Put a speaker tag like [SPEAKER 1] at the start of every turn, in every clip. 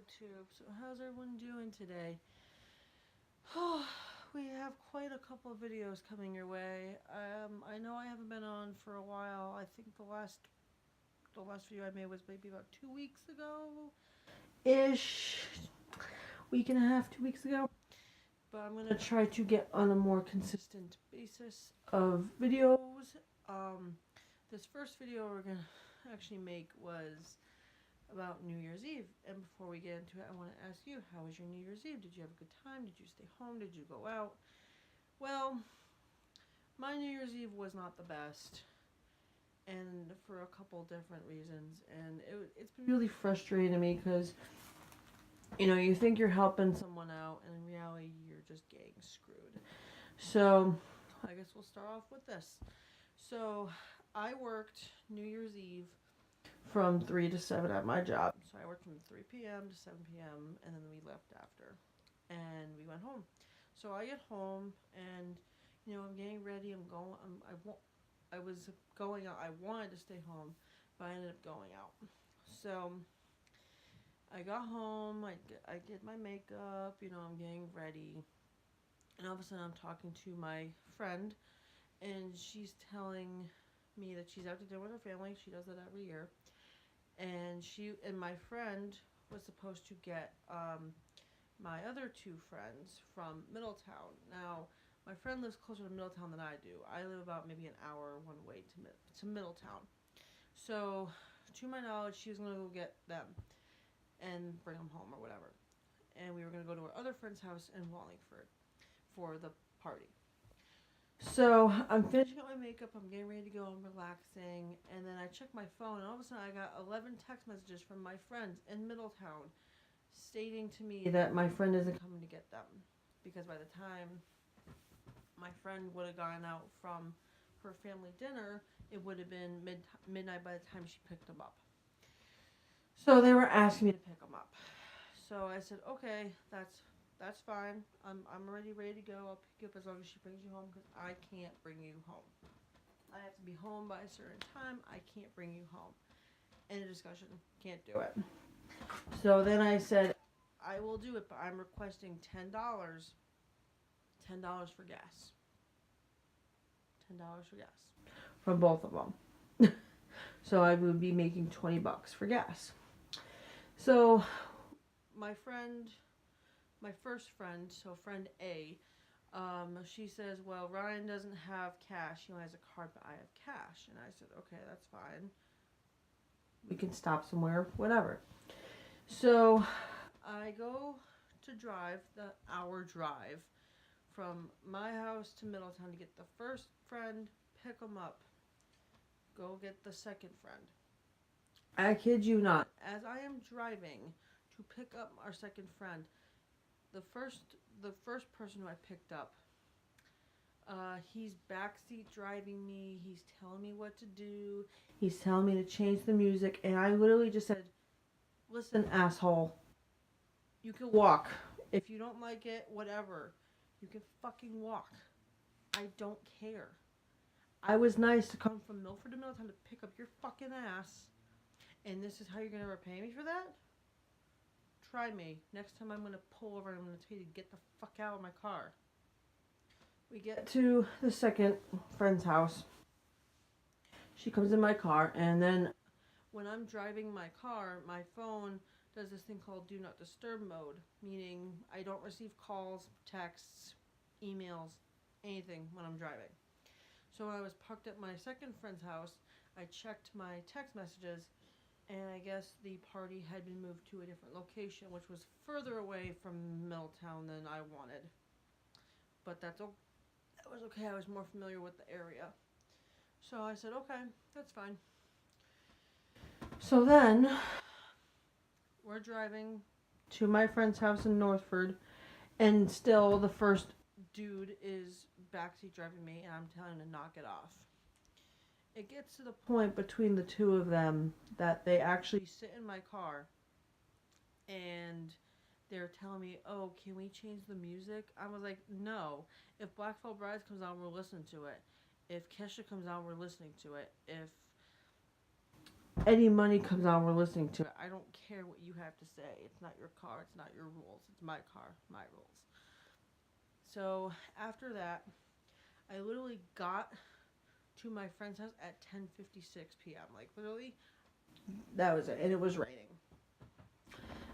[SPEAKER 1] YouTube. So how's everyone doing today? We have quite a couple of videos coming your way. I know I haven't been on for a while. I think the last video I made was maybe about 2 weeks ago, ish, week and a half, 2 weeks ago. But I'm gonna try to get on a more consistent basis of videos. This first video we're gonna actually make was about New Year's Eve. And before we get into it, I want to ask you, how was your New Year's Eve? Did you have a good time? Did you stay home? Did you go out? Well, my New Year's Eve was not the best, and for a couple different reasons. And it's been really frustrating to me because, you think you're helping someone out, and in reality, you're just getting screwed. So, I guess we'll start off with this. So, I worked New Year's Eve from 3 to 7 at my job. So I worked from 3 p.m. to 7 p.m. and then we left after. And we went home. So I get home and, I'm getting ready. I was going out. I wanted to stay home, but I ended up going out. So I got home. I did my makeup. I'm getting ready. And all of a sudden I'm talking to my friend and she's telling me that she's out to dinner with her family. She does that every year. And my friend was supposed to get my other two friends from Middletown. Now, my friend lives closer to Middletown than I do. I live about maybe an hour one way to Middletown. So, to my knowledge, she was going to go get them and bring them home or whatever. And we were going to go to our other friend's house in Wallingford for the party. So I'm finishing up my makeup, I'm getting ready to go, I'm relaxing, and then I check my phone, and all of a sudden I got 11 text messages from my friends in Middletown stating to me that my friend isn't coming to get them. Because by the time my friend would have gone out from her family dinner, it would have been midnight by the time she picked them up. So they were asking me to pick them up. So I said, okay, that's fine. I'm already ready to go. I'll pick you up as long as she brings you home because I can't bring you home. I have to be home by a certain time. I can't bring you home. End of discussion. Can't do it. So then I said, I will do it, but I'm requesting $10. $10 for gas. $10 for gas. From both of them. So I would be making $20 for gas. So my first friend, so friend A, she says, well, Ryan doesn't have cash. He only has a card, but I have cash. And I said, okay, that's fine. We can stop somewhere, whatever. So I go to drive the hour drive from my house to Middletown to get the first friend, pick them up, go get the second friend. I kid you not. As I am driving to pick up our second friend, the first person who I picked up, he's backseat driving me. He's telling me what to do. He's telling me to change the music, and I literally just said, "Listen, asshole, you can walk. If you don't like it, whatever. You can fucking walk. I don't care. I was nice to come from Milford to Middletown to pick up your fucking ass, and this is how you're gonna repay me for that? Try me. Next time I'm going to pull over and I'm going to tell you to get the fuck out of my car." We get to the second friend's house. She comes in my car, and then when I'm driving my car, my phone does this thing called do not disturb mode, meaning I don't receive calls, texts, emails, anything when I'm driving. So when I was parked at my second friend's house, I checked my text messages, and I guess the party had been moved to a different location, which was further away from Middletown than I wanted. But that was okay. I was more familiar with the area. So I said, okay, that's fine. So then we're driving to my friend's house in Northford, and still the first dude is backseat driving me, and I'm telling him to knock it off. It gets to the point between the two of them that they actually sit in my car and they're telling me, oh, can we change the music? I was like, no. If Black Veil Brides comes on, we're listening to it. If Kesha comes on, we're listening to it. If any money comes on, we're listening to it. I don't care what you have to say. It's not your car. It's not your rules. It's my car, my rules. So after that, I literally got to my friend's house at 10:56 p.m. Like literally, that was it, and it was raining.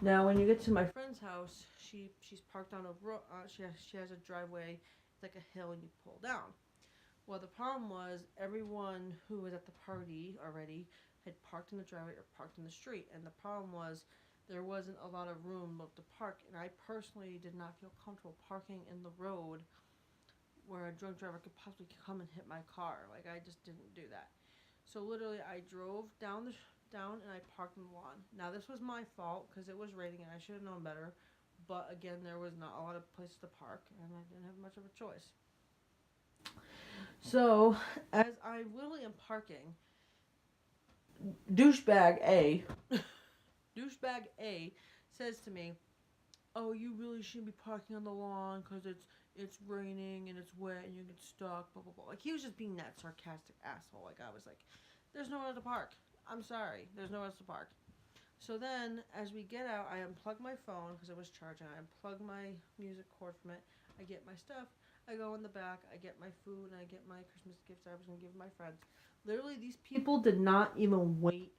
[SPEAKER 1] Now, when you get to my friend's house, she's parked on a road. She has a driveway. It's like a hill, and you pull down. Well, the problem was everyone who was at the party already had parked in the driveway or parked in the street, and the problem was there wasn't a lot of room left to park, and I personally did not feel comfortable parking in the road where a drunk driver could possibly come and hit my car. Like I just didn't do that. So literally, I drove down and I parked on the lawn. Now this was my fault because it was raining and I should have known better. But again, there was not a lot of places to park, and I didn't have much of a choice. So as I literally am parking, douchebag A, douchebag A says to me, "Oh, you really shouldn't be parking on the lawn because it's raining and it's wet and you get stuck." Blah blah blah. Like he was just being that sarcastic asshole. Like I was like, "There's nowhere to park. I'm sorry. There's nowhere else to park." So then, as we get out, I unplug my phone because it was charging. I unplug my music cord from it. I get my stuff. I go in the back. I get my food and I get my Christmas gifts I was going to give my friends. Literally, these people did not even wait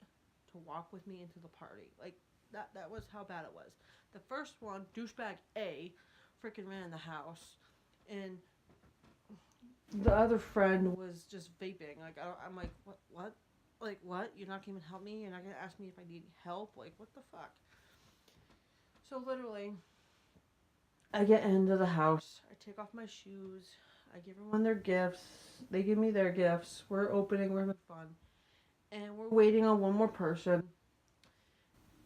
[SPEAKER 1] to walk with me into the party. Like, that was how bad it was. The first one, douchebag A, freaking ran in the house. And the other friend was just vaping. Like, I'm like, what? Like, what? You're not going to even help me? You're not going to ask me if I need help? Like, what the fuck? So, literally, I get into the house. I take off my shoes. I give everyone their gifts. They give me their gifts. We're opening. We're having fun. And we're waiting on one more person.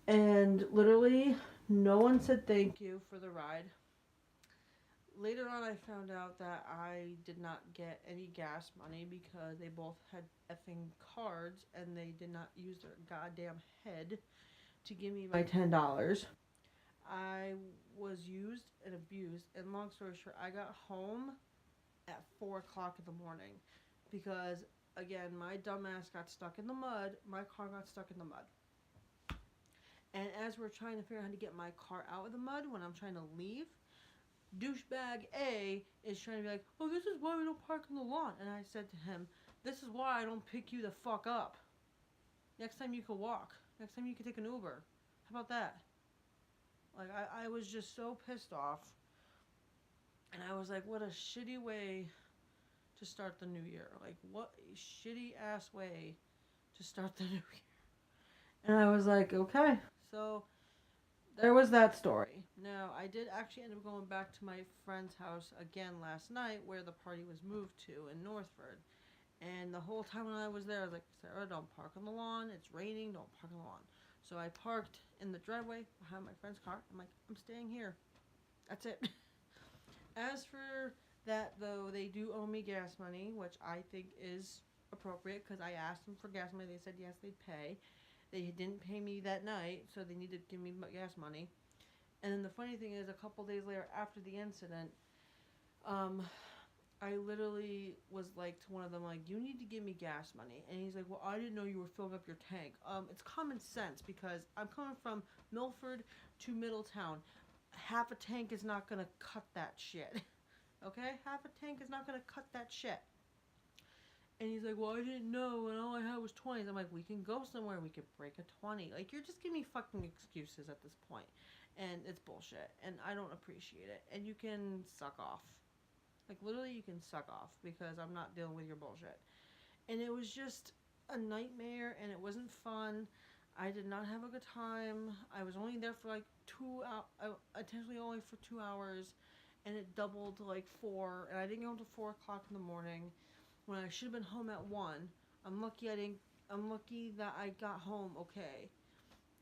[SPEAKER 1] And literally, no one said thank you for the ride. Later on, I found out that I did not get any gas money because they both had effing cards and they did not use their goddamn head to give me my $10. I was used and abused, and long story short, I got home at 4 o'clock in the morning because, again, my dumbass got stuck in the mud. My car got stuck in the mud. And as we're trying to figure out how to get my car out of the mud when I'm trying to leave, douchebag A is trying to be like, "Oh, this is why we don't park on the lawn." And I said to him, "This is why I don't pick you the fuck up. Next time you can walk. Next time you can take an Uber. How about that?" Like, I was just so pissed off. And I was like, what a shitty way to start the new year. Like, what a shitty ass way to start the new year. And I was like, okay. So there was that story. Now, I did actually end up going back to my friend's house again last night where the party was moved to in Northford. And the whole time when I was there, I was like, "Sarah, don't park on the lawn. It's raining. Don't park on the lawn." So I parked in the driveway behind my friend's car. I'm like, "I'm staying here. That's it." As for that, though, they do owe me gas money, which I think is appropriate because I asked them for gas money. They said yes, they'd pay. They didn't pay me that night, so they needed to give me gas money. And then the funny thing is, a couple days later after the incident, um, I literally was like to one of them, like, "You need to give me gas money." And he's like, "Well, I didn't know you were filling up your tank." It's common sense because I'm coming from Milford to Middletown. Half a tank is not going to cut that shit. Okay? Half a tank is not going to cut that shit. And he's like, "Well, I didn't know, and all I had was 20s. I'm like, "We can go somewhere. We could break a 20. Like, you're just giving me fucking excuses at this point. And it's bullshit. And I don't appreciate it. And you can suck off. Like, literally, you can suck off because I'm not dealing with your bullshit." And it was just a nightmare, and it wasn't fun. I did not have a good time. I was only there for like 2 hours, intentionally only for 2 hours, and it doubled to like 4. And I didn't get home till 4 o'clock in the morning when I should have been home at 1. I'm lucky I didn't. I'm lucky that I got home okay.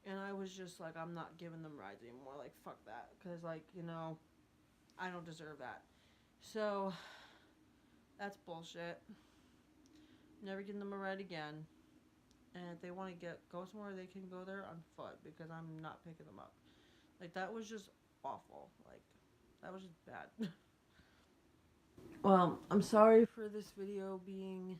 [SPEAKER 1] And I was just like, I'm not giving them rides anymore. Like, fuck that, because like, I don't deserve that. So that's bullshit. Never giving them a ride again. And if they want to go somewhere, they can go there on foot because I'm not picking them up. Like, that was just awful. Like, that was just bad. Well, I'm sorry for this video being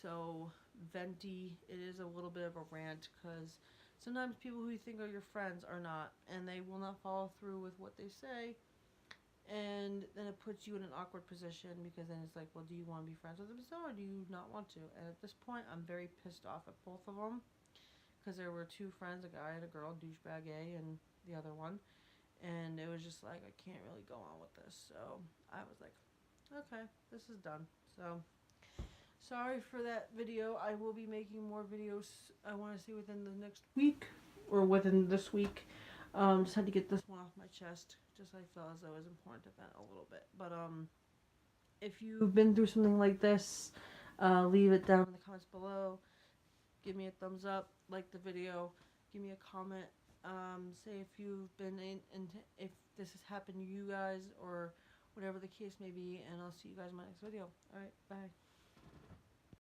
[SPEAKER 1] so venty. It is a little bit of a rant because sometimes people who you think are your friends are not, and they will not follow through with what they say. And then it puts you in an awkward position because then it's like, well, do you want to be friends with them still, or do you not want to? And at this point, I'm very pissed off at both of them because there were two friends, a guy and a girl, douchebag A and the other one. And it was just like, I can't really go on with this. So I was like, okay, this is done. So sorry for that video. I will be making more videos, I want to say, within the next week or within this week. Just had to get this one off my chest. Just I felt as though it was important to vent a little bit. But if you've been through something like this, leave it down in the comments below. Give me a thumbs up, like the video, give me a comment. Say if you've been in if this has happened to you guys or whatever the case may be, and I'll see you guys in my next video. All right, bye.